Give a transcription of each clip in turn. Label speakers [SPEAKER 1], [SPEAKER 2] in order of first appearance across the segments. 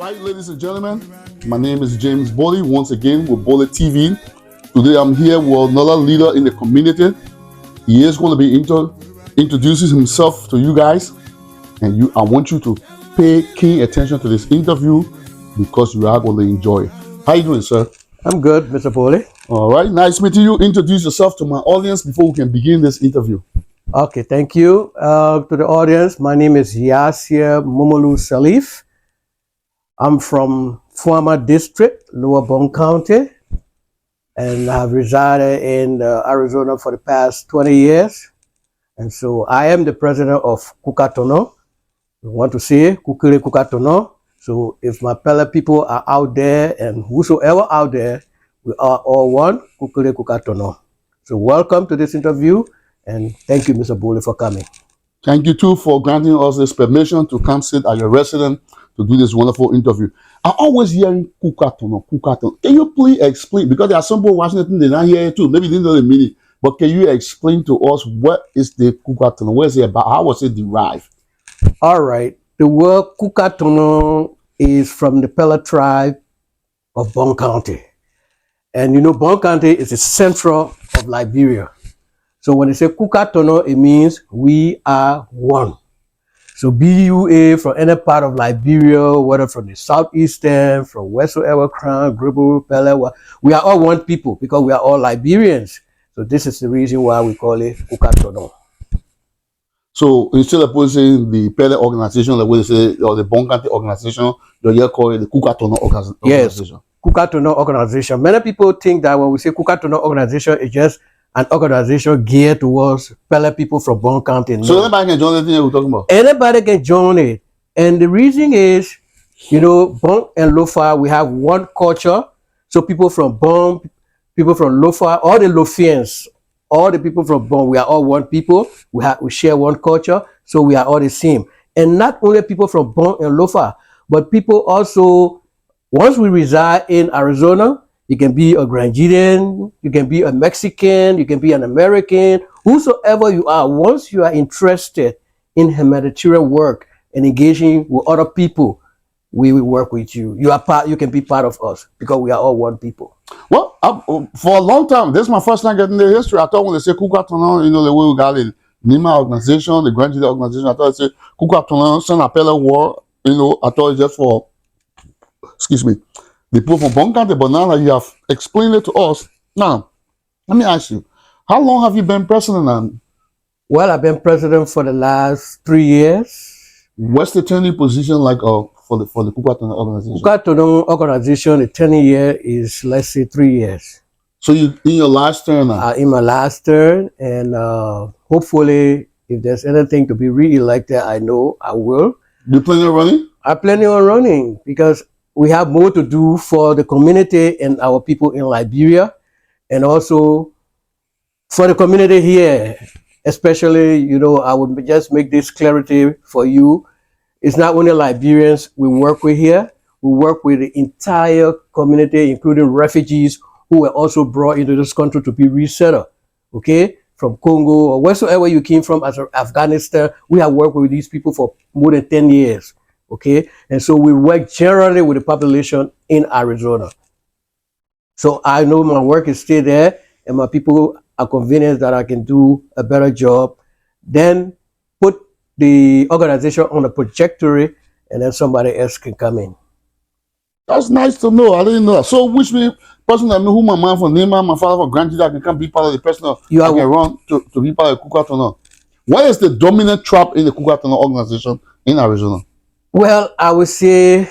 [SPEAKER 1] Alright, ladies and gentlemen, my name is James Boley, once again with Boley TV. Today I'm here with another leader in the community. He is going to be introducing himself to you guys, and I want you to pay keen attention to this interview because you are going to enjoy it. How you doing, sir?
[SPEAKER 2] I'm good, Mr. Boley.
[SPEAKER 1] Alright, nice meeting you. Introduce yourself to my audience before we can begin this interview.
[SPEAKER 2] Okay, thank you. To the audience, my name is YARSIAH MOMOLU SIRLEAF. I'm from former district, Lower Bone County, and I've resided in Arizona for the past 20 years. And so I am the president of Koukatonon. We want to say Koukatonon. So if my fellow people are out there and whosoever out there, we are all one, Koukatonon. So welcome to this interview, and thank you, Mr. Boley, for coming.
[SPEAKER 1] Thank you too for granting us this permission to come sit at your residence to do this wonderful interview. I'm always hearing Koukatonon. Can you please explain? Because there are some people watching it and they're not here too. Maybe they didn't know the meaning. But can you explain to us what is the Koukatonon? What is it about? How was it derived?
[SPEAKER 2] All right. The word Koukatonon is from the Pella tribe of Bone County. And you know, Bone County is the central of Liberia. So when they say Koukatonon, it means we are one. So BUA from any part of Liberia, whether from the southeastern, from whatsoever crown, Gribble, Pella, we are all one people because we are all Liberians. So this is the reason why we call it Koukatonon.
[SPEAKER 1] So instead of saying the Pella organization, like we say, or the Bone County organization, you call it the Koukatonon organization.
[SPEAKER 2] Yes, Koukatonon organization. Many people think that when we say Koukatonon organization, it's just an organization geared towards Pella people from Bone County.
[SPEAKER 1] So anybody can join the thing we're talking about?
[SPEAKER 2] Anybody can join it. And the reason is, you know, Bone and Lofa, we have one culture. So people from Bone, people from Lofa, all the Lofians, all the people from Bone, we are all one people. We share one culture. So we are all the same. And not only people from Bone and Lofa, but people also, once we reside in Arizona, you can be a Granadian, you can be a Mexican, you can be an American, whosoever you are. Once you are interested in humanitarian work and engaging with other people, we will work with you. You can be part of us because we are all one people.
[SPEAKER 1] Well, for a long time, this is my first time getting the history. I thought when they say Koukatonon, you know, the way we got it, Nima organization, the Granadian organization, I thought they say Koukatonon, San Appella War, you know, I thought it's just for, excuse me, the people from Bone County, but now that you have explained it to us, now, let me ask you, how long have you been president?
[SPEAKER 2] Well, I've been president for the last 3 years.
[SPEAKER 1] What's the turning position like for the Koukatonon organization?
[SPEAKER 2] Koukatonon organization, the 10 year is, let's say, 3 years.
[SPEAKER 1] So you in your last term now?
[SPEAKER 2] In my last term, and hopefully, if there's anything to be re-elected, I know I will.
[SPEAKER 1] You planning on running?
[SPEAKER 2] I plan on running because we have more to do for the community and our people in Liberia, and also for the community here, especially, you know, I would just make this clarity for you. It's not only Liberians we work with here, we work with the entire community, including refugees who were also brought into this country to be resettled, okay? From Congo or wheresoever you came from, as Afghanistan, we have worked with these people for more than 10 years. Okay, and so we work generally with the population in Arizona. So I know my work is still there, and my people are convinced that I can do a better job. Then put the organization on a trajectory, and then somebody else can come in.
[SPEAKER 1] That's nice to know. I didn't know that. So which means person that know who my mom for Nima, my father for Granted, I can come be part of the person you can run to be part of Koukatonon. What is the dominant tribe in the Koukatonon organization in Arizona?
[SPEAKER 2] Well, I would say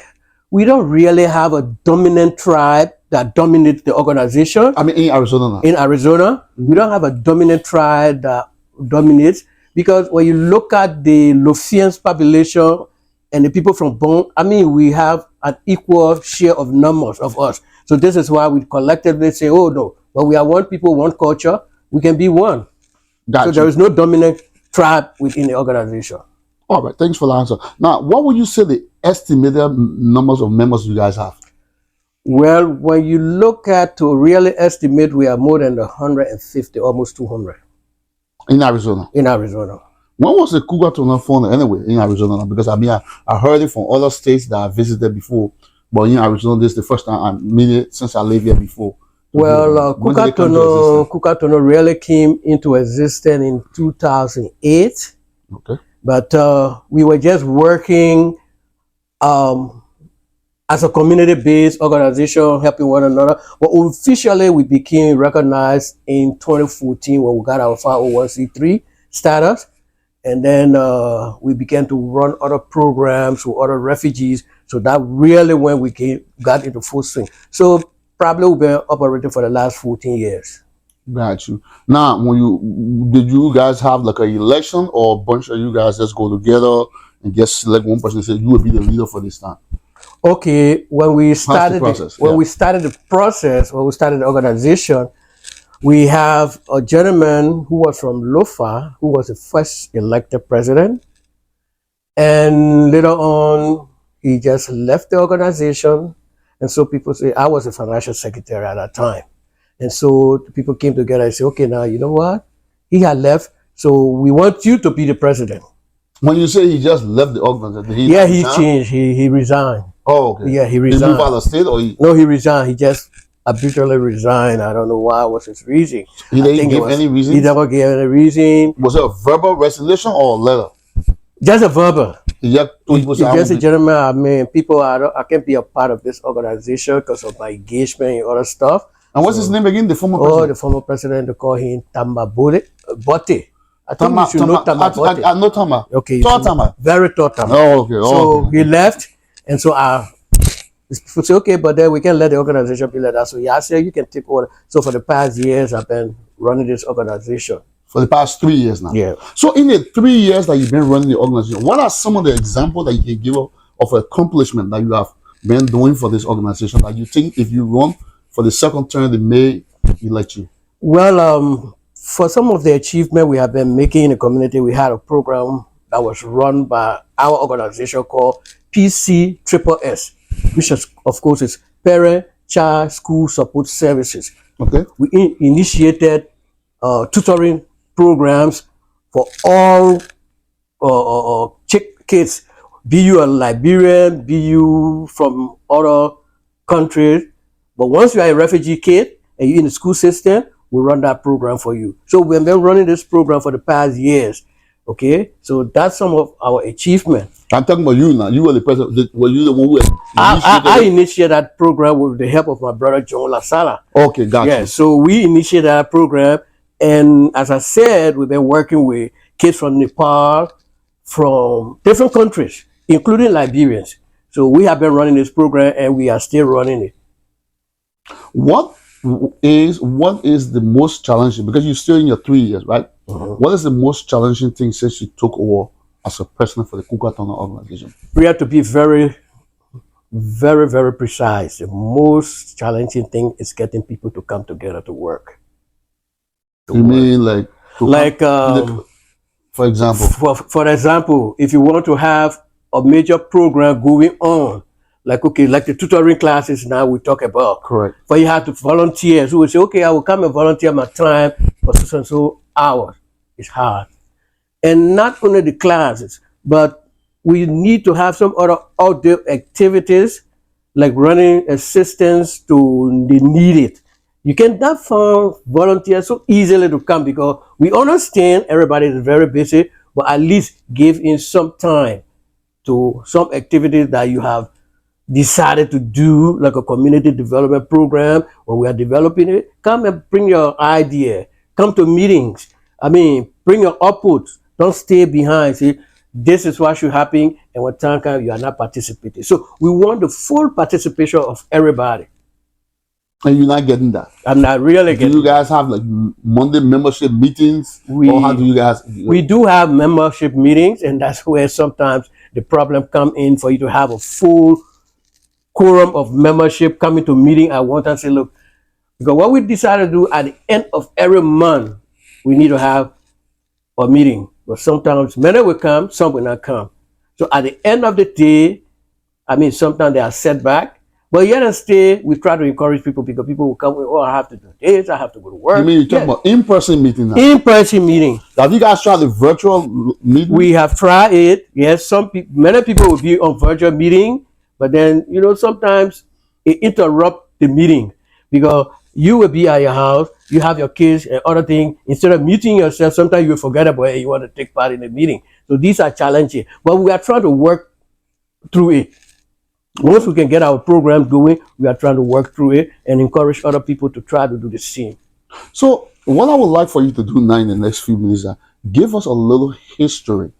[SPEAKER 2] we don't really have a dominant tribe that dominates the organization.
[SPEAKER 1] I mean, in Arizona now.
[SPEAKER 2] In Arizona, we don't have a dominant tribe that dominates, because when you look at the Lofians population and the people from Bone, I mean, we have an equal share of numbers of us. So this is why we collectively say, oh no, but we are one people, one culture, we can be one. So there is no dominant tribe within the organization.
[SPEAKER 1] All right, thanks for the answer. Now, what would you say the estimated numbers of members you guys have?
[SPEAKER 2] Well, when you look at to really estimate, we are more than 150, almost 200.
[SPEAKER 1] In Arizona?
[SPEAKER 2] In Arizona.
[SPEAKER 1] When was the Koukatonon founded anyway in Arizona? Because I mean, I heard it from other states that I visited before, but in Arizona, this is the first time I meet it since I lived here before.
[SPEAKER 2] Well,
[SPEAKER 1] When did it come to existence?
[SPEAKER 2] Koukatonon really came into existence in 2008,
[SPEAKER 1] Okay.
[SPEAKER 2] but we were just working as a community-based organization, helping one another. But officially, we became recognized in 2014 when we got our 501c3 status. And then we began to run other programs with other refugees. So that really when we got into full swing. So probably we've been operating for the last 14 years.
[SPEAKER 1] Got you. Now, did you guys have like an election, or a bunch of you guys just go together and just select one person and say you will be the leader for this time?
[SPEAKER 2] Okay, when we started
[SPEAKER 1] we
[SPEAKER 2] started the organization, we have a gentleman who was from Lofa, who was the first elected president. And later on, he just left the organization. And so people say, I was a financial secretary at that time. And so people came together and said, okay, now, you know what? He had left, so we want you to be the president.
[SPEAKER 1] When you say he just left the organization,
[SPEAKER 2] he changed. He resigned.
[SPEAKER 1] Oh, okay.
[SPEAKER 2] Yeah, he resigned.
[SPEAKER 1] He moved out of state, or
[SPEAKER 2] No, he resigned. He just arbitrarily resigned. I don't know why was his reason.
[SPEAKER 1] He didn't give any reason?
[SPEAKER 2] He never gave any reason.
[SPEAKER 1] Was it a verbal resignation or a letter?
[SPEAKER 2] Just a verbal.
[SPEAKER 1] He just told people,
[SPEAKER 2] just a gentleman. I mean, people, I can't be a part of this organization because of my engagement and other stuff.
[SPEAKER 1] And what's his name again? The former president?
[SPEAKER 2] The former president, they call him Tamba Bote. I think you should know Tamba Bote.
[SPEAKER 1] I know Tamba.
[SPEAKER 2] Okay.
[SPEAKER 1] Tall Tamba.
[SPEAKER 2] Very tall Tamba.
[SPEAKER 1] Oh, okay.
[SPEAKER 2] So he left, and so people say, okay, but then we can let the organization be like that. So YARSIAH, you can take over. So for the past years, I've been running this organization.
[SPEAKER 1] For the past 3 years now.
[SPEAKER 2] Yeah.
[SPEAKER 1] So in the 3 years that you've been running the organization, what are some of the examples that you can give of accomplishment that you have been doing for this organization that you think if you run for the second term, they may elect you?
[SPEAKER 2] Well, for some of the achievement we have been making in the community, we had a program that was run by our organization called PCSS, which is, of course, is Parent Child School Support Services.
[SPEAKER 1] Okay.
[SPEAKER 2] We initiated tutoring programs for all kids, be you a Liberian, be you from other countries. But once you are a refugee kid and you're in the school system, we run that program for you. So we've been running this program for the past years. Okay, so that's some of our achievement.
[SPEAKER 1] I'm talking about you now. You were the president. Were you the one who
[SPEAKER 2] I initiated that program with the help of my brother John Lasala.
[SPEAKER 1] Okay, gotcha.
[SPEAKER 2] Yeah, so we initiated that program, and as I said, we've been working with kids from Nepal, from different countries, including Liberians. So we have been running this program, and we are still running it.
[SPEAKER 1] What is the most challenging, because you're still in your 3 years, right? What is the most challenging thing since you took over as a president for the Koukatonon organization?
[SPEAKER 2] We have to be very, very, very precise. The most challenging thing is getting people to come together to work.
[SPEAKER 1] Mean like for example?
[SPEAKER 2] For example, if you want to have a major program going on, like the tutoring classes now we talk about.
[SPEAKER 1] Correct.
[SPEAKER 2] But you have to volunteer. So we say, okay, I will come and volunteer my time for so and so hours. It's hard. And not only the classes, but we need to have some other outdoor activities like running assistance to the needed. You cannot find volunteers so easily to come because we understand everybody is very busy, but at least give in some time to some activities that you have decided to do, like a community development program. When we are developing it, come and bring your idea. Come to meetings. I mean, bring your outputs. Don't stay behind. See, this is what should happen, and when time comes, you are not participating. So we want the full participation of everybody.
[SPEAKER 1] And you're not getting that.
[SPEAKER 2] I'm not really getting.
[SPEAKER 1] Do you guys have like Monday membership meetings? Or how do you guys?
[SPEAKER 2] We do have membership meetings, and that's where sometimes the problem come in for you to have a full quorum of membership coming to meeting at one time. Say, look, because what we decided to do at the end of every month, we need to have a meeting. But sometimes many will come, some will not come. So at the end of the day, I mean, sometimes they are set back, But yet and still, we try to encourage people because people will come, oh, I have to do this, I have to go to work.
[SPEAKER 1] You mean you talking about in-person meeting now?
[SPEAKER 2] In-person meeting.
[SPEAKER 1] Have you guys tried the virtual meeting?
[SPEAKER 2] We have tried it. Yes, many people will be on virtual meeting, but then, you know, sometimes it interrupts the meeting because you will be at your house, you have your kids and other things. Instead of muting yourself, sometimes you forget about it, you want to take part in the meeting. So these are challenging, but we are trying to work through it. Once we can get our program going, we are trying to work through it and encourage other people to try to do the same.
[SPEAKER 1] So what I would like for you to do now in the next few minutes is give us a little history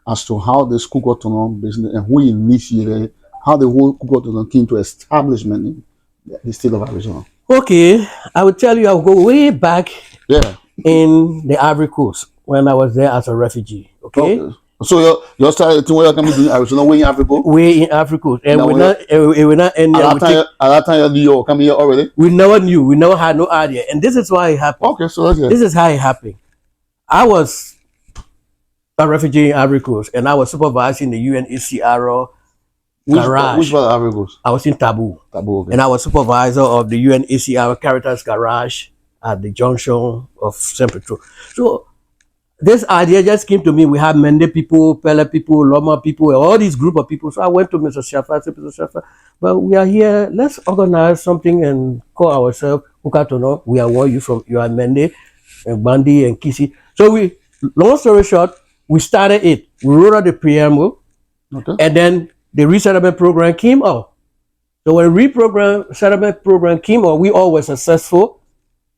[SPEAKER 1] as to how this Koukatonon business and who initiated, how the whole Koukatonon came to establishment in the state of Arizona.
[SPEAKER 2] Okay, I will tell you, I'll go way back
[SPEAKER 1] Yeah.
[SPEAKER 2] in the Ivory Coast when I was there as a refugee. Okay.
[SPEAKER 1] So you started to work in Arizona, way in Africa.
[SPEAKER 2] Way in Africa, and we're not ending.
[SPEAKER 1] At that time, you come here already.
[SPEAKER 2] We never knew. We never had no idea, and this is why it happened.
[SPEAKER 1] Okay, so let's hear.
[SPEAKER 2] This is how it happened. I was a refugee in Ivory Coast, and I was supervising the UNHCR garage.
[SPEAKER 1] Which part of Ivory Coast?
[SPEAKER 2] I was in Taboo.
[SPEAKER 1] Taboo, okay.
[SPEAKER 2] And I was supervisor of the UNHCR Caritas garage at the junction of Saint Petro. So this idea just came to me. We have Mende people, Pele people, Loma people, all these group of people. So I went to Mr. Shafa, I said, Mr. Shafa, but we are here, let's organize something and call ourselves Koukatonon. We are one, you are Mende, and Bandi, and Kisi. So long story short, we started it. We wrote out the preamble, okay. And then the resettlement program came up. So when resettlement program came up, we all were successful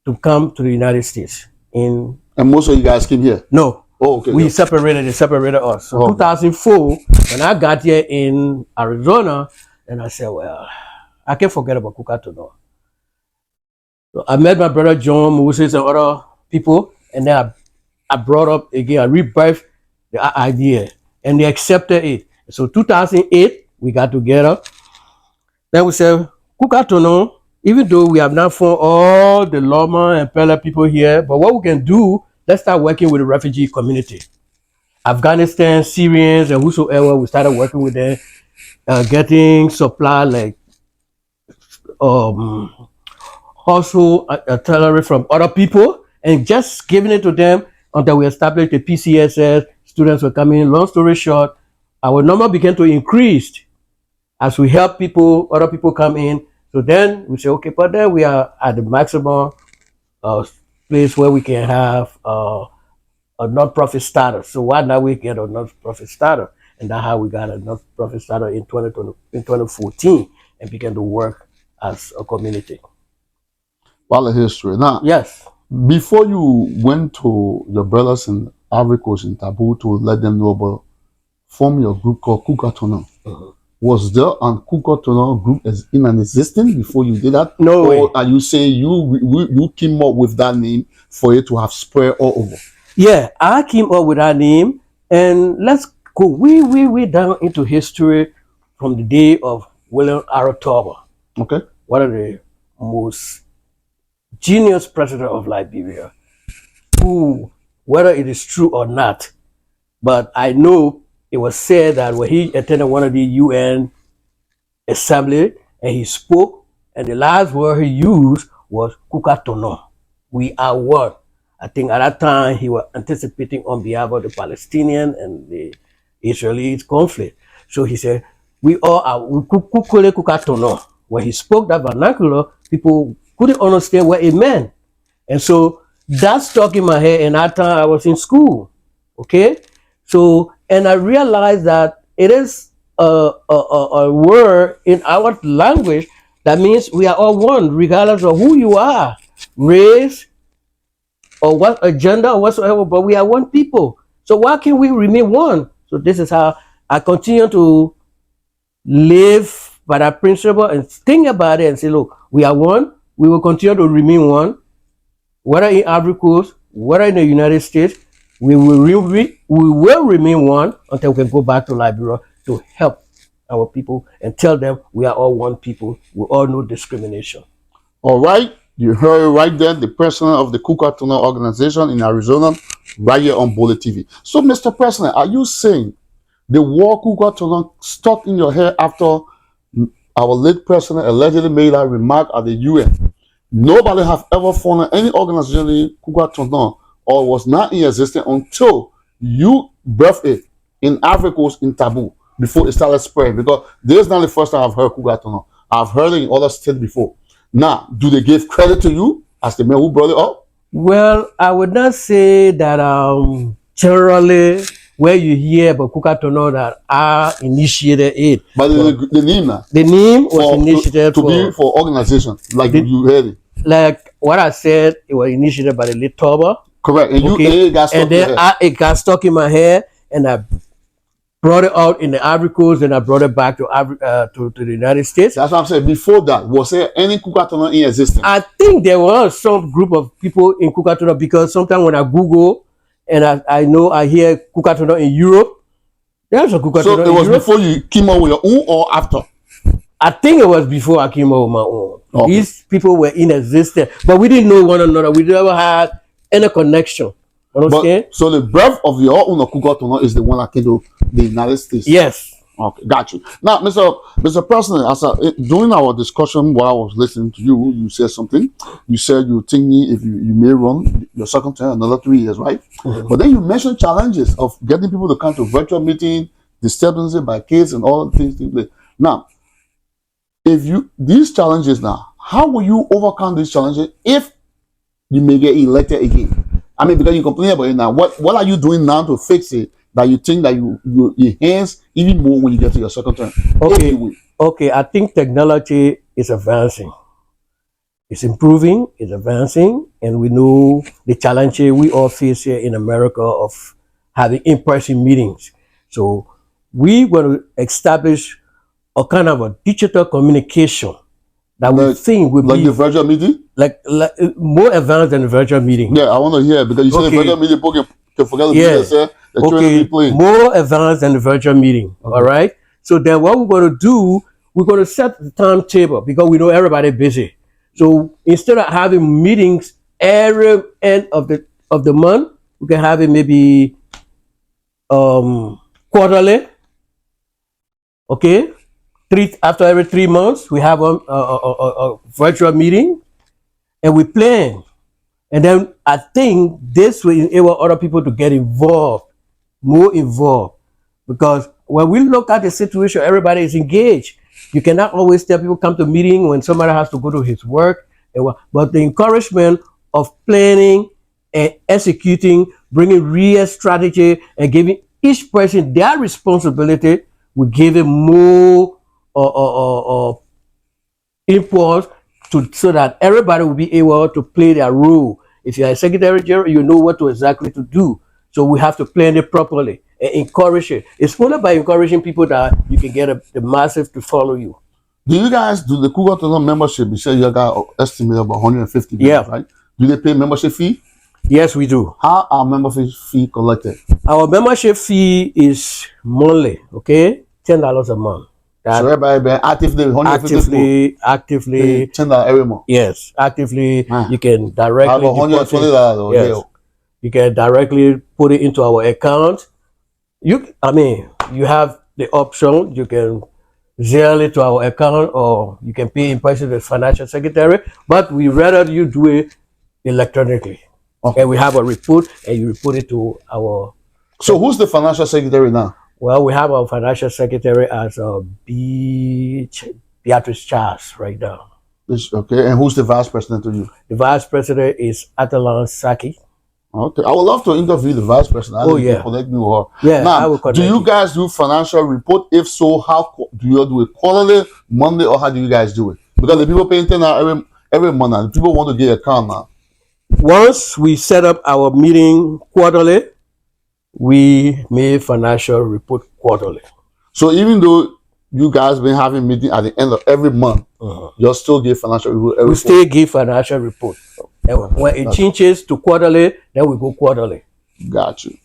[SPEAKER 2] to come to the United States.
[SPEAKER 1] And most of you guys came here?
[SPEAKER 2] No.
[SPEAKER 1] Oh, okay.
[SPEAKER 2] They separated us. So 2004, when I got here in Arizona, and I said, well, I can't forget about Koukatonon. So I met my brother John, Moses, and other people, and then I brought up again, I rebirthed the idea, and they accepted it. So 2008, we got together. Then we said, Koukatonon, even though we have not found all the Loma and Pele people here, but what we can do, let's start working with the refugee community. Afghanistan, Syrians, and whosoever, we started working with them, getting supply like household artillery from other people, and just giving it to them until we established the PCSS. Students were coming in. Long story short, our number began to increase as we help people, other people come in. So then we say, okay, but then we are at the maximum place where we can have a non-profit starter. So why not we get a non-profit starter? And that's how we got a non-profit starter in 2014 and began to work as a community.
[SPEAKER 1] Well, the history. Now,
[SPEAKER 2] yes.
[SPEAKER 1] Before you went to your brothers in Ivory Coast in Taboo to let them know about forming your group called Koukatonon, was there a Koukatonon group as in an existence before you did that?
[SPEAKER 2] No way.
[SPEAKER 1] Or are you saying you came up with that name for it to have spread all over?
[SPEAKER 2] Yeah, I came up with that name, and let's go way down into history from the day of William Arotaba.
[SPEAKER 1] Okay.
[SPEAKER 2] One of the most genius president of Liberia, who, whether it is true or not, but I know it was said that when he attended one of the UN assembly and he spoke, and the last word he used was Koukatonon. We are one. I think at that time he was anticipating on behalf of the Palestinian and the Israeli conflict. So he said, we all are Koukatonon. When he spoke that vernacular, people couldn't understand what it meant. And so that stuck in my head, and at that time I was in school. Okay? So, and I realized that it is a word in our language that means we are all one, regardless of who you are, race, or what agenda or whatsoever, but we are one people. So why can't we remain one? So this is how I continue to live by that principle and think about it and say, look, we are one. We will continue to remain one, whether in Ivory Coast, whether in the United States. We will remain one until we can go back to Liberia to help our people and tell them we are all one people. We all know discrimination.
[SPEAKER 1] All right. You heard right there, the president of the Koukatonon organization in Arizona, right here on Bole TV. So, Mr. President, are you saying the word Koukatonon stuck in your head after our late president allegedly made that remark at the UN. Nobody have ever founded any organization in Koukatonon or was not in existence until you birthed it in Africa Coast in Taboo before it started spreading. Because this is not the first time I've heard Koukatonon. I've heard it in other states before. Now, do they give credit to you as the man who brought it up?
[SPEAKER 2] Well, I would not say that generally where you hear about Koukatonon that I initiated it.
[SPEAKER 1] But the name now.
[SPEAKER 2] The name was initiated
[SPEAKER 1] to be for organization, like you heard it.
[SPEAKER 2] Like what I said, it was initiated by the late Toba.
[SPEAKER 1] Correct. And it got stuck
[SPEAKER 2] and then it got stuck in my head, and I brought it out in the Ivory Coast, and I brought it back to the United States.
[SPEAKER 1] That's what I'm saying. Before that, was there any Koukatonon in existence?
[SPEAKER 2] I think there was some group of people in Koukatonon, because sometimes when I Google and I hear Koukatonon in Europe, there's a Koukatonon.
[SPEAKER 1] So it was before you came up with your own or after?
[SPEAKER 2] I think it was before I came up with my own.
[SPEAKER 1] Okay.
[SPEAKER 2] These people were in existence, but we didn't know one another. We never had any connection. Understand?
[SPEAKER 1] So the birth of your own Koukatonon is the one that came to the United States.
[SPEAKER 2] Yes.
[SPEAKER 1] Okay, got you. Now, Mr. President, during our discussion while I was listening to you, you said something. You said you think if you may run your second term another 3 years, right? Mm-hmm. But then you mentioned challenges of getting people to come to virtual meeting, disturbances by kids, and all the things. Now, these challenges now, how will you overcome these challenges if you may get elected again? I mean, because you complain about it now. What are you doing now to fix it that you think that you enhance even more when you get to your second term?
[SPEAKER 2] Okay. I think technology is advancing. It's improving, it's advancing, and we know the challenges we all face here in America of having in-person meetings. So we want to establish a kind of a digital communication that we think will
[SPEAKER 1] like
[SPEAKER 2] be
[SPEAKER 1] the virtual meeting,
[SPEAKER 2] like more advanced than the virtual meeting.
[SPEAKER 1] Yeah, I want to hear, because you said the virtual meeting people can forget the
[SPEAKER 2] more advanced than the virtual meeting. Okay. All right. So then what we're going to do, we're going to set the timetable, because we know everybody's busy. So instead of having meetings every end of the month, we can have it maybe quarterly. Okay. After every 3 months, we have a virtual meeting, and we plan. And then I think this will enable other people to get involved, more involved. Because when we look at the situation, everybody is engaged. You cannot always tell people come to meeting when somebody has to go to his work. But the encouragement of planning and executing, bringing real strategy, and giving each person their responsibility will give it more impulse so that everybody will be able to play their role. If you're a secretary general, you know what exactly to do. So we have to plan it properly and encourage it. It's only by encouraging people that you can get the masses to follow you.
[SPEAKER 1] Do you guys do the Koukatonon membership? You said you got estimated about 150 members, right? Do they pay membership fee?
[SPEAKER 2] Yes, we do.
[SPEAKER 1] How are membership fee collected?
[SPEAKER 2] Our membership fee is monthly, okay? $10 a month.
[SPEAKER 1] So everybody actively $10 every month.
[SPEAKER 2] Yes, actively. You can directly
[SPEAKER 1] $120.
[SPEAKER 2] Yes. You can directly put it into our account. You have the option. You can zero it to our account, or you can pay in person to the financial secretary. But we rather you do it electronically. Okay, and we have a report, and you report it to our.
[SPEAKER 1] So who's the financial secretary now?
[SPEAKER 2] Well, we have our financial secretary as Beatrice Charles right now.
[SPEAKER 1] Okay, and who's the vice president to you?
[SPEAKER 2] The vice president is Atalan Saki.
[SPEAKER 1] Okay, I would love to interview the vice president. Connect me with her.
[SPEAKER 2] Yeah,
[SPEAKER 1] now,
[SPEAKER 2] I will connect
[SPEAKER 1] do you guys do financial report? If so, how do you do it? Quarterly, Monday, or how do you guys do it? Because the people paying $10 every month, and people want to get a account now.
[SPEAKER 2] Once we set up our meeting quarterly, we make financial report quarterly.
[SPEAKER 1] So even though you guys been having meeting at the end of every month, you'll still give financial report every
[SPEAKER 2] still give financial report. And when it changes to quarterly, then we go quarterly.
[SPEAKER 1] Got you.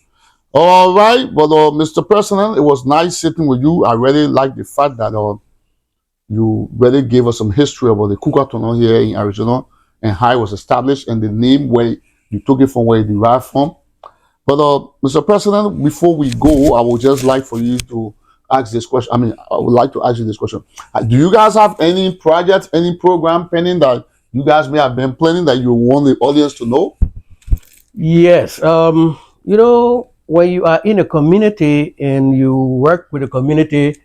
[SPEAKER 1] All right, but Mr. President, it was nice sitting with you. I really like the fact that you really gave us some history about the Koukatonon here in Arizona and how it was established and the name where you took it from, where it derived from. But Mr. President, before we go, I would just like for you to ask this question. I mean, I would like to ask you this question. Do you guys have any projects, any program pending that you guys may have been planning that you want the audience to know?
[SPEAKER 2] Yes. You know, when you are in a community and you work with a community,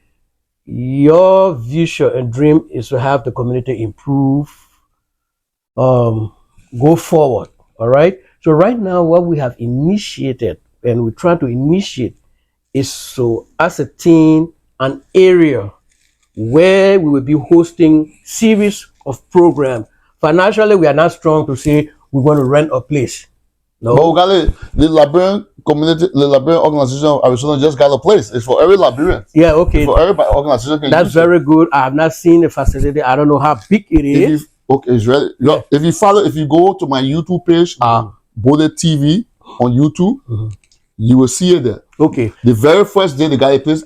[SPEAKER 2] your vision and dream is to have the community improve, go forward. All right. So right now, what we have initiated and we try to initiate is so as a team, an area where we will be hosting series of programs. Financially, we are not strong to say we're going to rent a place. No.
[SPEAKER 1] But we got it. The Liberian community, the Liberian organization of Arizona just got a place. It's for every Liberian.
[SPEAKER 2] Yeah, okay.
[SPEAKER 1] It's for every organization can
[SPEAKER 2] That's
[SPEAKER 1] use
[SPEAKER 2] very
[SPEAKER 1] it.
[SPEAKER 2] good. I have not seen the facility. I don't know how big it is.
[SPEAKER 1] Okay, it's ready.
[SPEAKER 2] Yeah.
[SPEAKER 1] If you go to my YouTube page, Bode TV on YouTube, you will see it there.
[SPEAKER 2] Okay.
[SPEAKER 1] The very first day they got a place,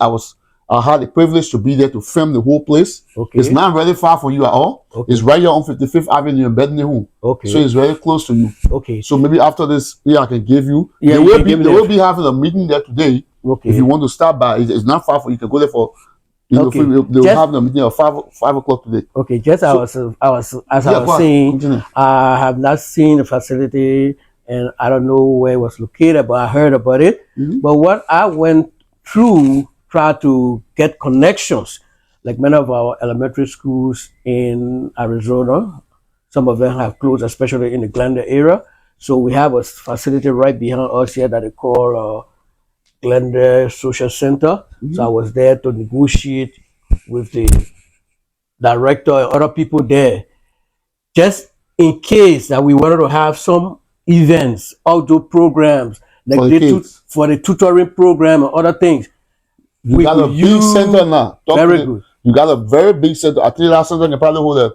[SPEAKER 1] I had the privilege to be there to film the whole place.
[SPEAKER 2] Okay.
[SPEAKER 1] It's not very far from you at all.
[SPEAKER 2] Okay.
[SPEAKER 1] It's right here on 55th Avenue in Bethlehem.
[SPEAKER 2] Okay.
[SPEAKER 1] So it's very close to you.
[SPEAKER 2] Okay.
[SPEAKER 1] So maybe after this, I can give you.
[SPEAKER 2] Yeah,
[SPEAKER 1] they will be having a meeting there today.
[SPEAKER 2] Okay.
[SPEAKER 1] If you want to stop by, it's not far for you. You can go there for.
[SPEAKER 2] Okay.
[SPEAKER 1] They'll have the meeting at 5 o'clock today.
[SPEAKER 2] Okay. Just I was saying, I have not seen the facility and I don't know where it was located, but I heard about it. But what I went through, try to get connections, like many of our elementary schools in Arizona, some of them have closed, especially in the Glendale area. So we have a facility right behind us here that they call Glendale Social Center. So I was there to negotiate with the director and other people there, just in case that we wanted to have some events, outdoor programs, like for the tutoring program and other things.
[SPEAKER 1] You got a big center now.
[SPEAKER 2] Very good.
[SPEAKER 1] You got a very big center. I think that center can probably hold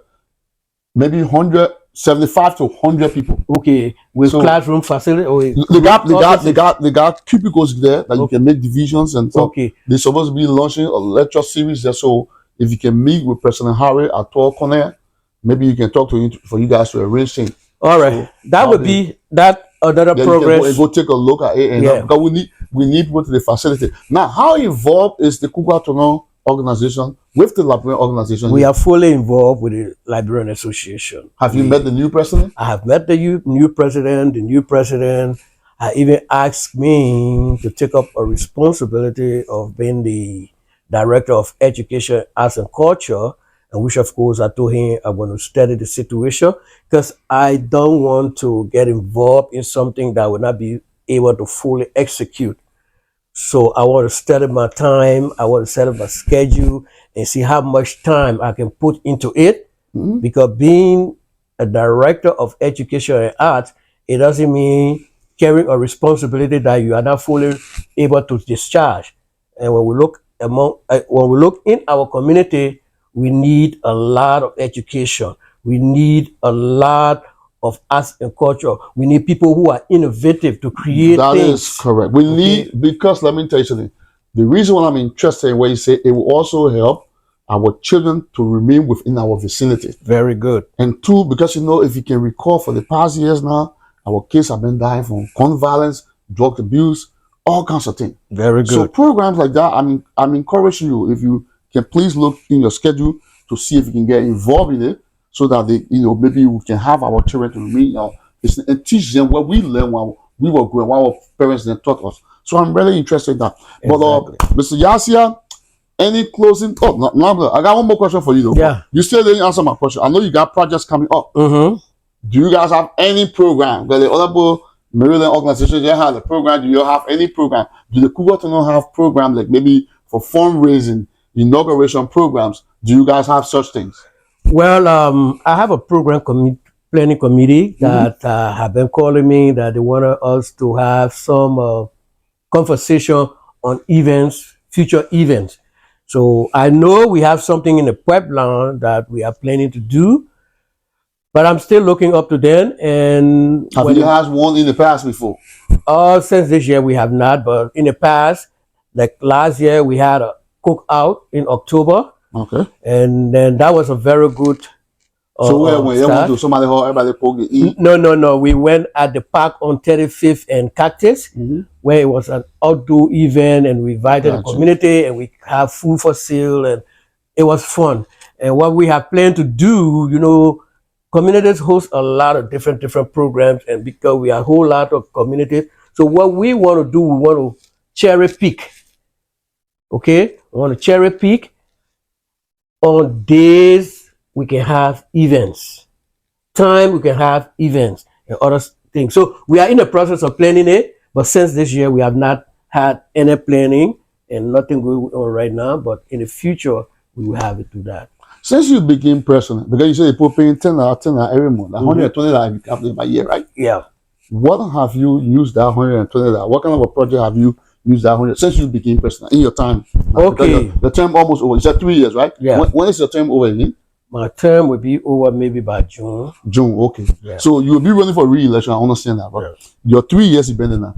[SPEAKER 1] maybe 175 to 100 people.
[SPEAKER 2] Okay, with classroom facility. Or
[SPEAKER 1] they got cubicles there that you can make divisions and stuff.
[SPEAKER 2] Okay.
[SPEAKER 1] They're supposed to be launching a lecture series there. So if you can meet with President Harry at 12 corner, maybe you can talk to him for you guys to arrange things.
[SPEAKER 2] All right, so that would be that another progress.
[SPEAKER 1] Go take a look at it, and because we need people to the facility. Now, how involved is the Koukatonon organization with the Liberian organization?
[SPEAKER 2] We are fully involved with the Liberian Association.
[SPEAKER 1] Have you met the new president?
[SPEAKER 2] I have met the new president. The new president even asked me to take up a responsibility of being the director of education, arts, and culture. And which, of course, I told him I'm going to study the situation because I don't want to get involved in something that I will not be able to fully execute. So I want to study my time. I want to set up my schedule and see how much time I can put into it. Because being a director of education and arts, it doesn't mean carrying a responsibility that you are not fully able to discharge. And when we look in our community, we need a lot of education. We need a lot of arts and culture. We need people who are innovative to create things. That
[SPEAKER 1] is correct. We need, because let me tell you something. The reason why I'm interested in what you say, it will also help our children to remain within our vicinity.
[SPEAKER 2] Very good.
[SPEAKER 1] And two, because if you can recall for the past years now, our kids have been dying from gun violence, drug abuse, all kinds of things.
[SPEAKER 2] Very good.
[SPEAKER 1] So programs like that, I'm encouraging you, if you can please look in your schedule to see if you can get involved in it, so that maybe we can have our children to remain and teach them what we learned while we were growing, what our parents then taught us. So I'm really interested in that. Exactly. But Mr. YARSIAH, any closing? No, I got one more question for you though.
[SPEAKER 2] Yeah.
[SPEAKER 1] You still didn't answer my question. I know you got projects coming up. Do you guys have any program? Because the other Maryland organizations, they have a program. Do you have any program? Do the Koukatonon have program like maybe for fundraising, inauguration programs? Do you guys have such things?
[SPEAKER 2] Well, I have a program planning committee that have been calling me that they want us to have some conversation on events, future events. So I know we have something in the pipeline that we are planning to do, but I'm still looking up to them. And
[SPEAKER 1] have you had one in the past before?
[SPEAKER 2] Since this year we have not, but in the past, like last year, we had a cookout in October.
[SPEAKER 1] Okay.
[SPEAKER 2] And then that was a very good
[SPEAKER 1] So where when you went
[SPEAKER 2] start.
[SPEAKER 1] to somebody hall, everybody cook and eat.
[SPEAKER 2] No. We went at the park on 35th and Cactus, where it was an outdoor event, and we invited the community, and we have food for sale, and it was fun. And what we have planned to do, you know, communities host a lot of different programs, and because we are a whole lot of communities, so what we want to do, we want to cherry pick. Okay, we want to cherry pick on days we can have events, time we can have events, and other things. So we are in the process of planning it, but since this year we have not had any planning and nothing going on right now. But in the future we will have it do that.
[SPEAKER 1] Since you became president, because you said people paying $10 every month, $120 after by year, right?
[SPEAKER 2] Yeah.
[SPEAKER 1] What have you used that $120? What kind of a project have you used that 100 since you became president in your time?
[SPEAKER 2] Okay.
[SPEAKER 1] The term almost over. You said 3 years, right?
[SPEAKER 2] Yeah.
[SPEAKER 1] When is your term over again?
[SPEAKER 2] My term will be over maybe by June.
[SPEAKER 1] June, okay.
[SPEAKER 2] Yeah.
[SPEAKER 1] So you'll be running for re-election. I understand that. But your 3 years you've been in that.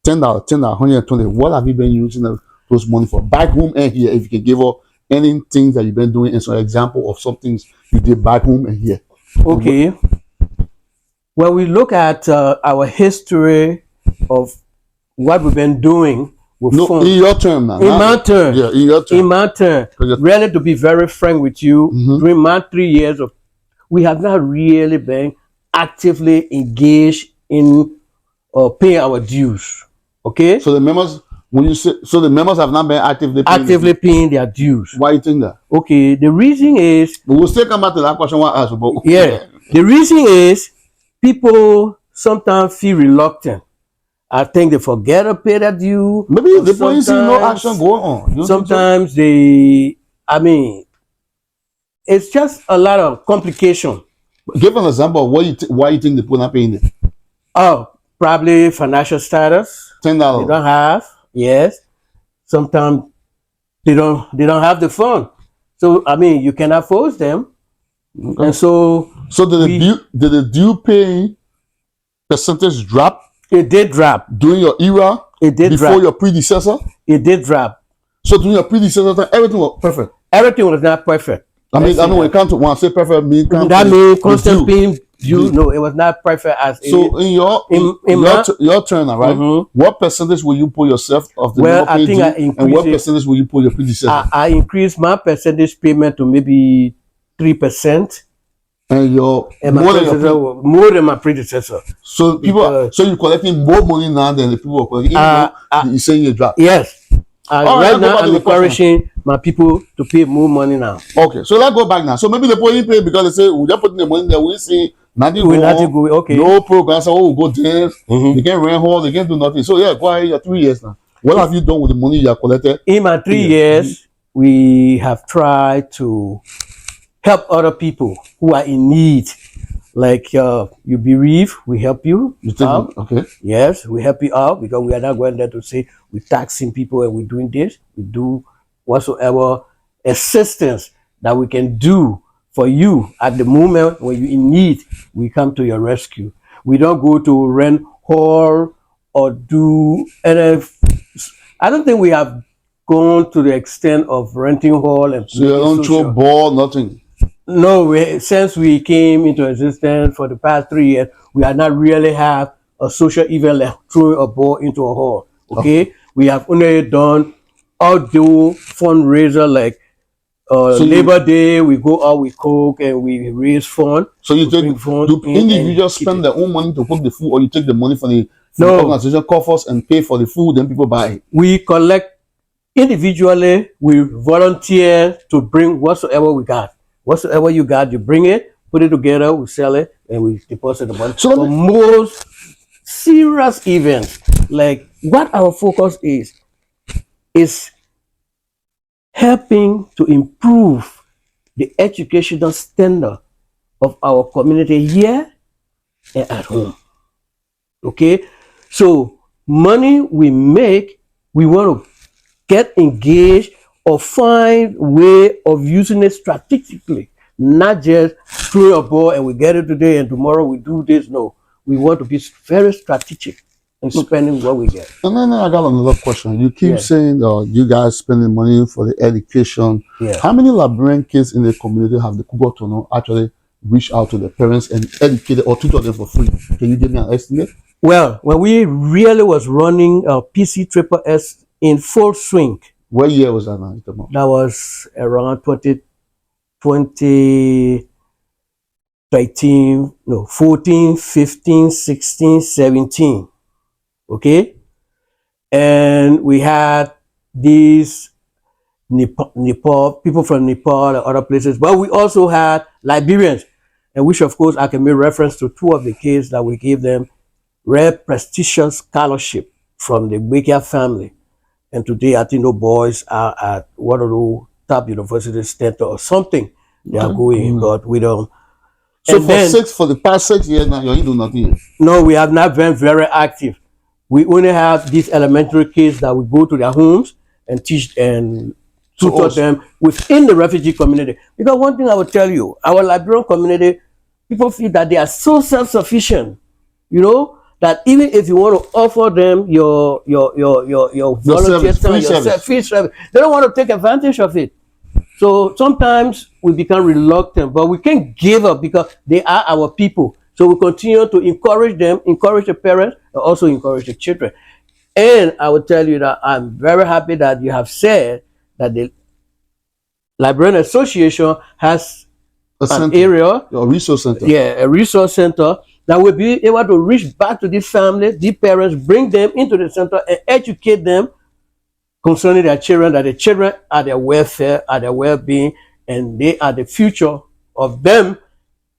[SPEAKER 1] $10, $120. What have you been using those money for? Back home and here, if you can give up any things that you've been doing and some example of some things you did back home and here.
[SPEAKER 2] Okay. When we look at our history of what we've been doing with
[SPEAKER 1] in your term now.
[SPEAKER 2] In my term.
[SPEAKER 1] Yeah, in your term.
[SPEAKER 2] In my term. Really, to be very frank with you, during my 3 years we have not really been actively engaged in paying our dues. Okay?
[SPEAKER 1] So the members, when you say, so the members have not been actively
[SPEAKER 2] paying their dues.
[SPEAKER 1] Why you think that?
[SPEAKER 2] Okay, the reason is...
[SPEAKER 1] But we'll still come back to that question I asked about.
[SPEAKER 2] Yeah, the reason is people sometimes feel reluctant. I think they forget to pay their due.
[SPEAKER 1] Maybe the police see no action going on.
[SPEAKER 2] Sometimes it's just a lot of complication.
[SPEAKER 1] Give an example of why you think the people not paying it.
[SPEAKER 2] Oh, probably financial status.
[SPEAKER 1] $10.
[SPEAKER 2] They don't have. Yes. Sometimes they don't have the fund. So you cannot force them. Okay. And so
[SPEAKER 1] did the due pay percentage drop?
[SPEAKER 2] It did drop.
[SPEAKER 1] During your era?
[SPEAKER 2] It did drop.
[SPEAKER 1] Before your predecessor?
[SPEAKER 2] It did drop.
[SPEAKER 1] So during your predecessor, everything was perfect?
[SPEAKER 2] Everything was not perfect.
[SPEAKER 1] I mean when it comes to, when I say perfect,
[SPEAKER 2] that means constant paying due. No, it was not perfect as
[SPEAKER 1] so in your turn, right? What percentage will you put yourself of the
[SPEAKER 2] I think I increased,
[SPEAKER 1] and what percentage will you put your predecessor?
[SPEAKER 2] I increased my percentage payment to maybe 3%.
[SPEAKER 1] And more
[SPEAKER 2] than my predecessor.
[SPEAKER 1] So people, so you're collecting more money now than the people are collecting. You say you drop.
[SPEAKER 2] Yes. Right now, I'm encouraging my people to pay more money now.
[SPEAKER 1] Okay, so let's go back now. So maybe the police pay because they say we just putting the money there. We see nothing go.
[SPEAKER 2] Okay.
[SPEAKER 1] No program. So we'll go there. They can't rent hall. They can't do nothing. So yeah, go ahead. Your 3 years now. What have you done with the money you have collected?
[SPEAKER 2] In my 3 years, we have tried to help other people who are in need. Like you bereave, we help you.
[SPEAKER 1] Out. Okay.
[SPEAKER 2] Yes, we help you out because we are not going there to say we're taxing people and we're doing this. We do whatsoever assistance that we can do for you at the moment when you're in need. We come to your rescue. We don't go to rent hall or do. And I don't think we have gone to the extent of renting hall and.
[SPEAKER 1] So you don't throw ball, nothing.
[SPEAKER 2] No, since we came into existence for the past 3 years, we have not really have a social event like throwing a ball into a hall. Okay, we have only done outdoor fundraiser like Labor Day. We go out, we cook, and we raise fund.
[SPEAKER 1] So you take do individuals spend their own money to cook the food, or you take the money from the organization coffers and pay for the food, then people buy it?
[SPEAKER 2] We collect individually. We volunteer to bring whatsoever we got. Whatsoever you got, you bring it, put it together, we sell it, and we deposit the money. So for most serious events, like what our focus is helping to improve the educational standard of our community here and at home. Okay? So money we make, we want to get engaged or find a way of using it strategically, not just throw a ball and we get it today and tomorrow we do this. No, we want to be very strategic in spending what we get.
[SPEAKER 1] And then I got another question. You keep saying you guys spending money for the education.
[SPEAKER 2] Yeah.
[SPEAKER 1] How many Liberian kids in the community have the Koukatonon actually reach out to the parents and educate or tutor them for free? Can you give me an estimate?
[SPEAKER 2] Well, when we really was running PCSS in full swing,
[SPEAKER 1] What year was that now?
[SPEAKER 2] that was around 2013, no, 14, 15, 16, 17. Okay? And we had these Nepal, people from Nepal and other places, but we also had Liberians, and which of course I can make reference to two of the kids that we gave them rare prestigious scholarship from the Baker family. And today I think those boys are at one of those top universities, Stanford or something. They are going, but we don't.
[SPEAKER 1] So for the past 6 years now, you ain't doing nothing.
[SPEAKER 2] No, we have not been very active. We only have these elementary kids that we go to their homes and teach and tutor them within the refugee community. Because one thing I will tell you, our Liberian community, people feel that they are so self-sufficient, you know, that even if you want to offer them your volunteer service, your free service, they don't want to take advantage of it. So sometimes we become reluctant, but we can't give up because they are our people. So we continue to encourage them, encourage the parents, and also encourage the children. And I will tell you that I'm very happy that you have said that the Liberian Association has an area,
[SPEAKER 1] a resource center.
[SPEAKER 2] Yeah, a resource center that will be able to reach back to these families, these parents, bring them into the center and educate them concerning their children, that the children are their welfare, are their well-being, and they are the future of them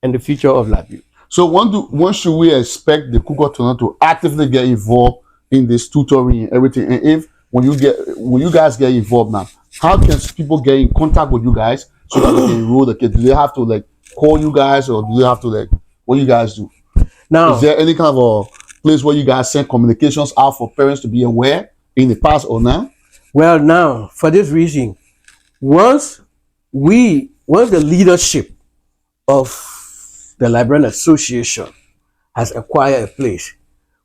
[SPEAKER 2] and the future of Liberia.
[SPEAKER 1] So when should we expect the Koukatonon to actively get involved in this tutoring and everything? And when you guys get involved now, how can people get in contact with you guys so that they can enroll the kids? Do they have to like call you guys, or do they have to like, what do you guys do? Now, is there any kind of a place where you guys send communications out for parents to be aware in the past or now?
[SPEAKER 2] Well, now, for this reason, once the leadership of the Liberian Association has acquired a place,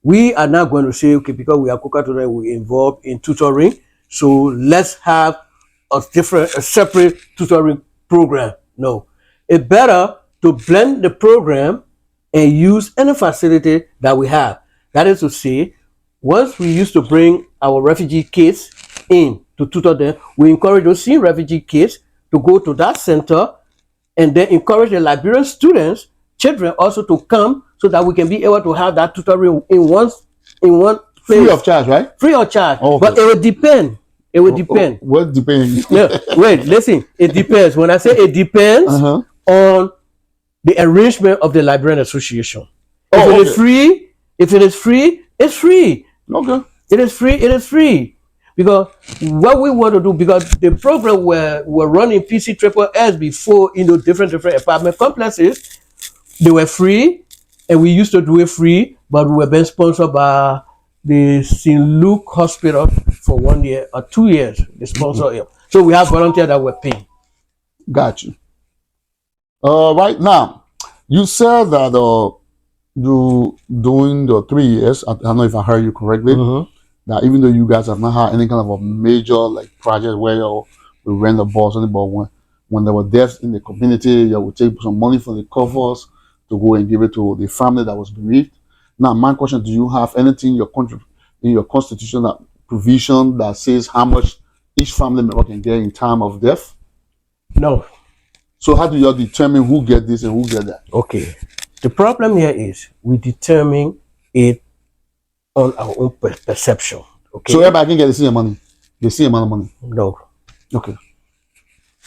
[SPEAKER 2] we are now going to say, okay, because we are Koukatonon, we're involved in tutoring, so let's have a separate tutoring program. No, it's better to blend the program and use any facility that we have. That is to say, once we used to bring our refugee kids in to tutor them, we encourage those same refugee kids to go to that center and then encourage the Liberian students, children also to come so that we can be able to have that tutoring in one place.
[SPEAKER 1] Free of charge, right?
[SPEAKER 2] Free of charge.
[SPEAKER 1] Oh, okay.
[SPEAKER 2] But it will depend. It will depend.
[SPEAKER 1] What depends?
[SPEAKER 2] No, wait, listen. It depends. When I say it depends on the arrangement of the Liberian Association. If it is free, it's free.
[SPEAKER 1] Okay.
[SPEAKER 2] It is free. Because what we want to do, because the program we're running PCSS before in the different apartment complexes, they were free, and we used to do it free, but we were being sponsored by the St. Luke Hospital for 1 year or 2 years. They sponsor it. So we have volunteers that were paying.
[SPEAKER 1] Got you. Right now, you said that you doing the 3 years. I don't know if I heard you correctly. That even though you guys have not had any kind of a major like project where you rent a bus, but when there were deaths in the community, you would take some money from the coffers to go and give it to the family that was bereaved. Now, my question: do you have anything in your constitution that provision that says how much each family member can get in time of death?
[SPEAKER 2] No.
[SPEAKER 1] So how do you determine who get this and who get that?
[SPEAKER 2] Okay. The problem here is we determine it on our own perception. Okay.
[SPEAKER 1] So everybody can get the same money. The same amount of money.
[SPEAKER 2] No.
[SPEAKER 1] Okay.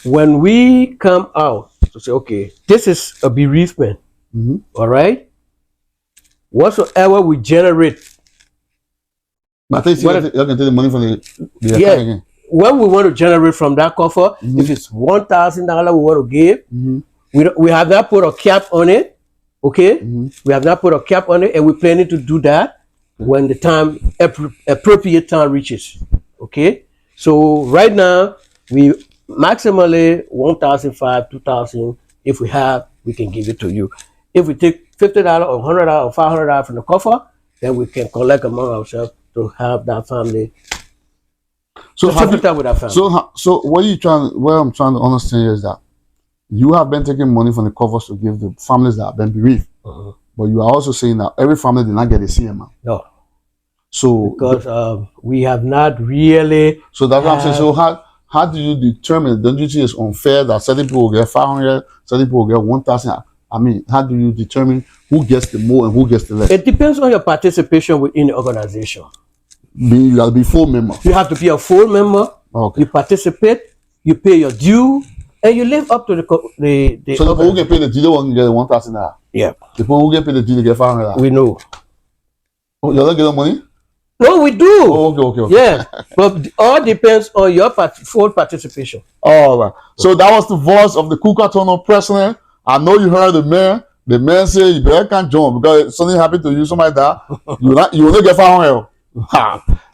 [SPEAKER 2] When we come out to say, okay, this is a bereavement. All right. Whatsoever we generate.
[SPEAKER 1] But I think you can take the money from the account again.
[SPEAKER 2] When we want to generate from that coffer, if it's $1,000 we want to give, we have not put a cap on it. Okay. We have not put a cap on it, and we're planning to do that when the time appropriate time reaches. Okay. So right now we maximally 1,500, 2,000. If we have, we can give it to you. If we take $50 or $100 or $500 from the coffer, then we can collect among ourselves to have that family. So
[SPEAKER 1] so what I'm trying to understand is that you have been taking money from the covers to give the families that have been bereaved. But you are also saying that every family did not get a CMI.
[SPEAKER 2] No.
[SPEAKER 1] So
[SPEAKER 2] Because we have not really.
[SPEAKER 1] So that's what I'm saying. So how do you determine? Don't you think it's unfair that certain people will get 500, certain people will get 1,000? I mean, how do you determine who gets the more and who gets the less?
[SPEAKER 2] It depends on your participation within the organization.
[SPEAKER 1] You got to be full member.
[SPEAKER 2] You have to be a full member.
[SPEAKER 1] Okay.
[SPEAKER 2] You participate. You pay your due, and you live up to the.
[SPEAKER 1] So the people who get paid the due, they won't get 1,000 naira.
[SPEAKER 2] Yeah.
[SPEAKER 1] The people who get paid the due, they get 500 naira.
[SPEAKER 2] We know.
[SPEAKER 1] Oh, you don't get the money?
[SPEAKER 2] No, we do.
[SPEAKER 1] Oh, okay.
[SPEAKER 2] Yeah, but all depends on your full participation.
[SPEAKER 1] All right. So that was the voice of the Koukatonon president. I know you heard the mayor. The mayor said you better can't join because something happened to you, something like that. You will not get 500.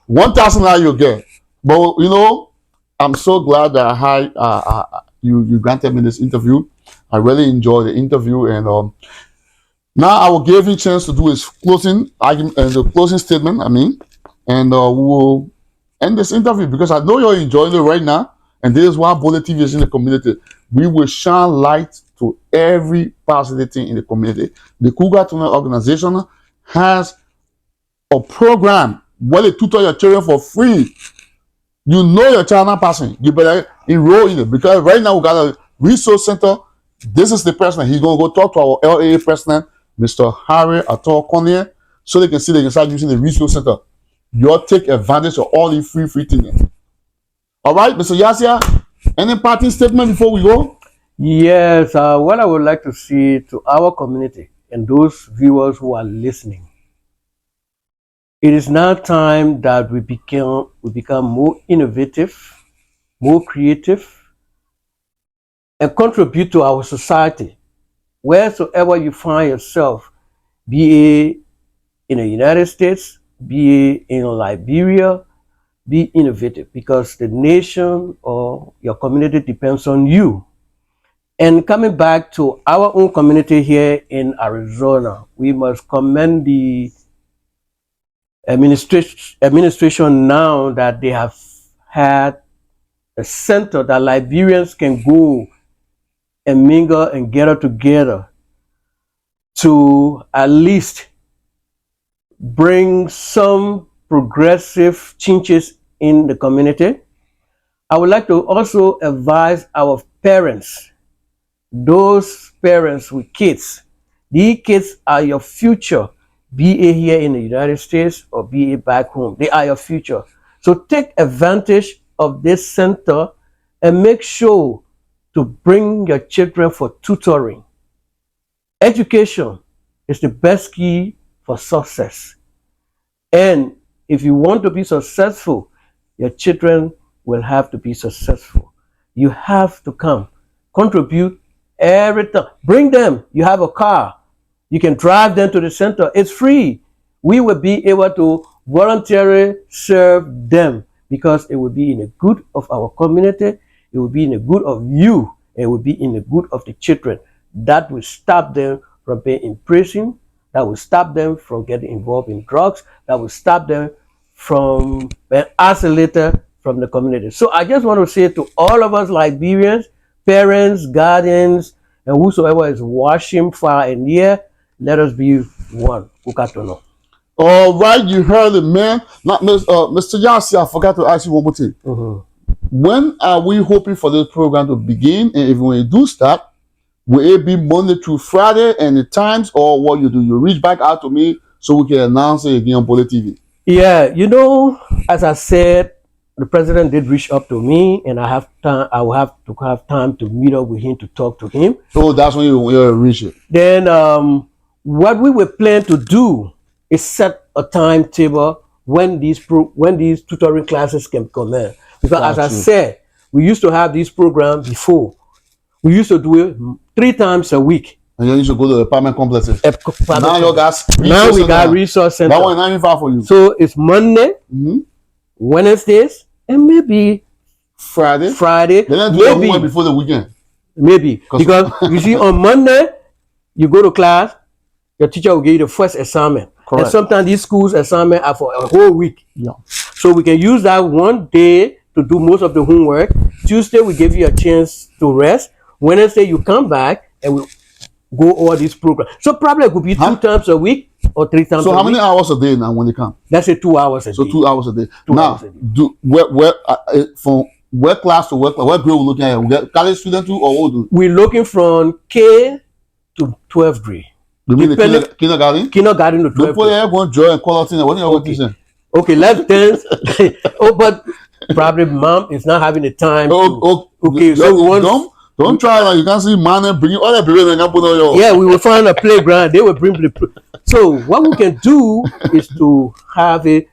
[SPEAKER 1] 1,000 you'll get. But you know, I'm so glad that you granted me this interview. I really enjoyed the interview, and now I will give you a chance to do his closing argument and the closing statement. And we will end this interview because I know you're enjoying it right now. And this is why Bole TV is in the community. We will shine light to every positive thing in the community. The Koukatonon organization has a program where they tutor your children for free. You know your child not passing, you better enroll in it because right now we got a resource center. This is the president. He's going to go talk to our LAA president, Mr. Harry Ator Connier, so they can start using the resource center. You'll take advantage of all the free things. All right, Mr. YARSIAH, any parting statement before we go?
[SPEAKER 2] Yes, what I would like to say to our community and those viewers who are listening, it is now time that we become more innovative, more creative, and contribute to our society. Wheresoever you find yourself, be it in the United States, be it in Liberia, be innovative because the nation or your community depends on you. And coming back to our own community here in Arizona, we must commend the administration now that they have had a center that Liberians can go and mingle and gather together to at least bring some progressive changes in the community. I would like to also advise our parents, those parents with kids. These kids are your future, be it here in the United States or be it back home. They are your future. So take advantage of this center and make sure to bring your children for tutoring. Education is the best key for success. And if you want to be successful, your children will have to be successful. You have to come, contribute every time. Bring them. You have a car. You can drive them to the center. It's free. We will be able to voluntarily serve them because it will be in the good of our community. It will be in the good of you. It will be in the good of the children. That will stop them from being in prison. That will stop them from getting involved in drugs. That will stop them from being isolated from the community. So I just want to say to all of us Liberians, parents, guardians, and whosoever is watching far and near, let us be one. Koukatonon.
[SPEAKER 1] All right, you heard it, man. Now, Mr. YARSIAH, I forgot to ask you one more thing. When are we hoping for this program to begin? And if we do start, will it be Monday through Friday and the times, or what you do? You reach back out to me so we can announce it again on Bole TV.
[SPEAKER 2] Yeah, you know, as I said, the president did reach up to me, and I have time. I will have to have time to meet up with him to talk to him.
[SPEAKER 1] So that's when you reach it.
[SPEAKER 2] Then, what we will plan to do is set a timetable when these tutoring classes can come in. Because as I said, we used to have these programs before. We used to do it 3 times a week.
[SPEAKER 1] And you used to go to the apartment complexes. Now you
[SPEAKER 2] got resource center.
[SPEAKER 1] That one is not even far for you.
[SPEAKER 2] So it's Monday, Wednesdays, and maybe
[SPEAKER 1] Friday.
[SPEAKER 2] Then
[SPEAKER 1] do maybe before the weekend.
[SPEAKER 2] Maybe because you see on Monday you go to class, your teacher will give you the first assignment. Correct. And sometimes these schools assignment are for a whole week. Yeah. So we can use that one day to do most of the homework. Tuesday we give you a chance to rest. Wednesday you come back and we go all these programs. So probably it could be 2 times a week or 3 times.
[SPEAKER 1] So
[SPEAKER 2] a
[SPEAKER 1] how
[SPEAKER 2] week.
[SPEAKER 1] many hours a day now when they come?
[SPEAKER 2] Let's say 2 hours a day.
[SPEAKER 1] So 2 hours a day.
[SPEAKER 2] 2
[SPEAKER 1] Now,
[SPEAKER 2] hours a day.
[SPEAKER 1] do from what class to what class? What grade we looking at? We get college student too, or what do?
[SPEAKER 2] We're looking from K to 12th grade.
[SPEAKER 1] You mean the kindergarten?
[SPEAKER 2] Kindergarten to 12th grade.
[SPEAKER 1] Before you go join and call out in, what are you teaching?
[SPEAKER 2] Okay, let's dance. Oh, but probably mom is not having the time. Okay, so we want.
[SPEAKER 1] Don't try like you can't see man and bring all that people and put on your.
[SPEAKER 2] Yeah, we will find a playground. They will bring the. So what we can do is to have it.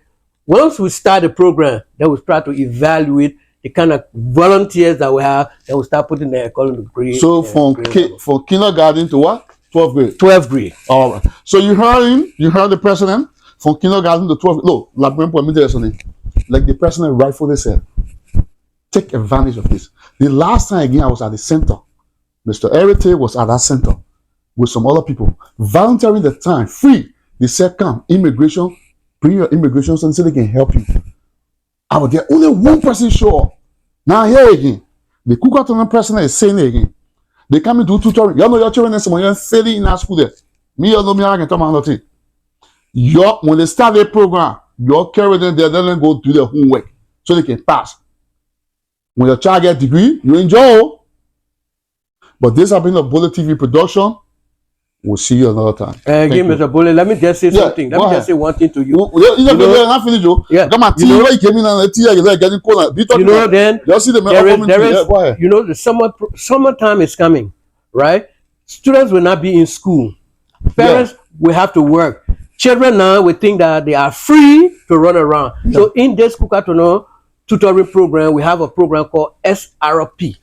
[SPEAKER 2] Once we start the program, then we start to evaluate the kind of volunteers that we have. Then we start putting their according to grade.
[SPEAKER 1] So from kindergarten to what? 12th grade.
[SPEAKER 2] 12th grade.
[SPEAKER 1] All right. So you heard him. You heard the president from kindergarten to 12th. Look, like the president rightfully said, take advantage of this. The last time again I was at the center, Mr. Erite was at that center with some other people, volunteering the time, free. They said, come, immigration, bring your immigration so they can help you. I will get only one person show up. Now here again, the Koukatonon president is saying it again. They come and do tutoring. You know your children and someone you're failing in our school there. Me, you know me, I can talk about nothing. When they start their program, your carry them there, then go do their homework so they can pass. When your child get a degree, you enjoy. But this has been a Bullet TV production. We'll see you another time.
[SPEAKER 2] Again, Mr. Bullet, let me just say something. Let me just say one thing to you.
[SPEAKER 1] Not finish, Joe.
[SPEAKER 2] Yeah.
[SPEAKER 1] Come on, you
[SPEAKER 2] know, then
[SPEAKER 1] you see the
[SPEAKER 2] you know, the summertime is coming, right? Students will not be in school. Parents will have to work. Children now will think that they are free to run around. So in this Koukatonon tutoring program, we have a program called SRP.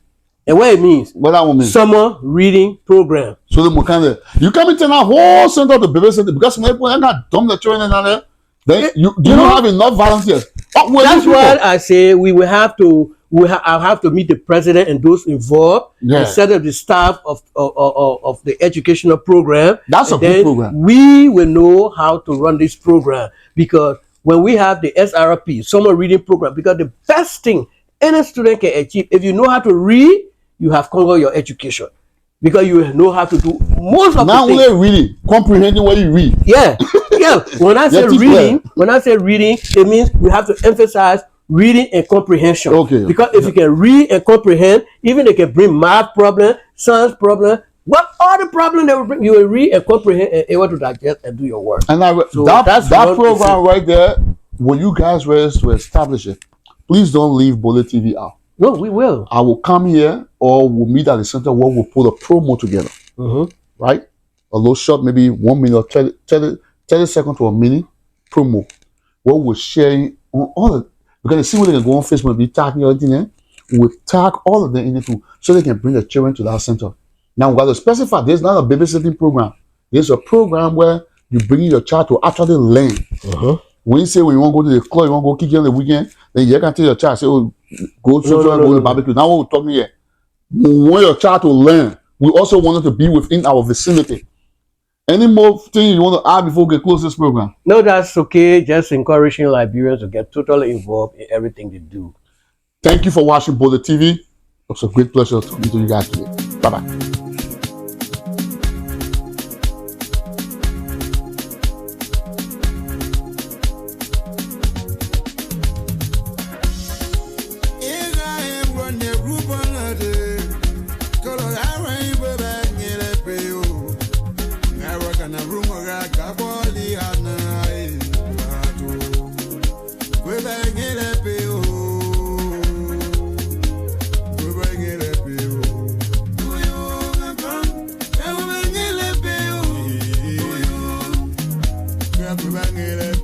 [SPEAKER 2] And what it means?
[SPEAKER 1] What that one mean?
[SPEAKER 2] Summer reading program.
[SPEAKER 1] So the kind of you come into a whole center to baby center because some people are not dumb the children and there. Then you don't have enough volunteers.
[SPEAKER 2] That's why I say we will have to. I'll have to meet the president and those involved, instead of the staff of the educational program.
[SPEAKER 1] That's a good program.
[SPEAKER 2] We will know how to run this program, because when we have the SRP, summer reading program, because the best thing any student can achieve, if you know how to read, you have conquered your education, because you know how to do most of the things.
[SPEAKER 1] Not only reading, comprehending what you read.
[SPEAKER 2] Yeah. When I say reading, it means we have to emphasize reading and comprehension.
[SPEAKER 1] Okay.
[SPEAKER 2] Because if you can read and comprehend, even they can bring math problem, science problem, what all the problem they will bring, you will read and comprehend and able to digest and do your work.
[SPEAKER 1] And that program right there, when you guys were to establish it, please don't leave Bullet TV out.
[SPEAKER 2] No, we will.
[SPEAKER 1] I will come here, or we'll meet at the center where we'll put a promo together. Right? A little short, maybe 1 minute or 30 seconds to a minute promo, where we're sharing on all the. We're going to see where they can go on Facebook and be tagging everything in. We'll tag all of them in it too, so they can bring the children to that center. Now, we've got to specify this is not a babysitting program. This is a program where you bring your child to actually learn. When you say when you want to go to the club, you want to go kick on the weekend, then you can tell your child, say, oh, go to the barbecue. Now what we're talking here, we want your child to learn. We also want them to be within our vicinity. Any more things you want to add before we get close this program?
[SPEAKER 2] No, that's okay. Just encouraging Liberians to get totally involved in everything they do.
[SPEAKER 1] Thank you for watching Bullet TV. It was a great pleasure to meet you guys today. Bye-bye.
[SPEAKER 3] Bang it.